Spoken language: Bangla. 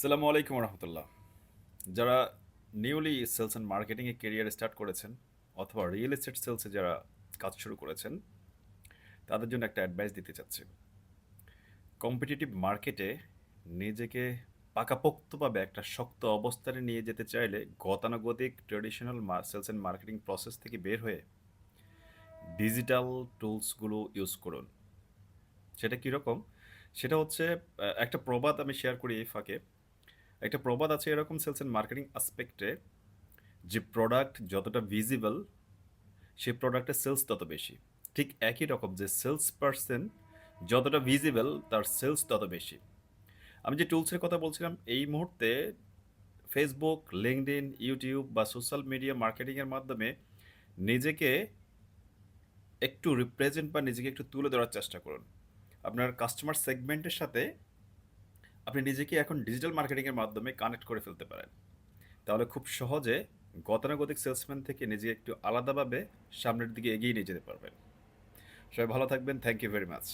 আসসালামু আলাইকুম রহমতুল্লাহ। যারা নিউলি সেলস অ্যান্ড মার্কেটিংয়ে কেরিয়ার স্টার্ট করেছেন অথবা রিয়েল এস্টেট সেলসে যারা কাজ শুরু করেছেন তাদের জন্য একটা অ্যাডভাইস দিতে চাচ্ছি। কম্পিটিটিভ মার্কেটে নিজেকে পাকাপোক্তভাবে একটা শক্ত অবস্থানে নিয়ে যেতে চাইলে গতানুগতিক traditional sales and marketing process থেকে বের হয়ে ডিজিটাল টুলসগুলো ইউজ করুন। সেটা কীরকম? সেটা হচ্ছে একটা প্রবাদ আমি শেয়ার করি এই ফাঁকে। একটা প্রবাদ আছে এরকম সেলস অ্যান্ড মার্কেটিং আসপেক্টে, যে প্রোডাক্ট যতটা ভিজিবল সেই প্রোডাক্টের সেলস তত বেশি। ঠিক একই রকম যে সেলস পার্সন যতটা ভিজিবল তার সেলস তত বেশি। আমি যে টুলসের কথা বলছিলাম, এই মুহূর্তে ফেসবুক, লিঙ্কডইন, ইউটিউব বা সোশ্যাল মিডিয়া মার্কেটিংয়ের মাধ্যমে নিজেকে একটু রিপ্রেজেন্ট বা নিজেকে একটু তুলে ধরার চেষ্টা করুন। আপনার কাস্টমার সেগমেন্টের সাথে আপনি নিজেকে এখন ডিজিটাল মার্কেটিংয়ের মাধ্যমে কানেক্ট করে ফেলতে পারেন। তাহলে খুব সহজে গতানুগতিক সেলসম্যান থেকে নিজেকে একটু আলাদাভাবে সামনের দিকে এগিয়ে নিয়ে যেতে পারবেন। সবাই ভালো থাকবেন। Thank you very much.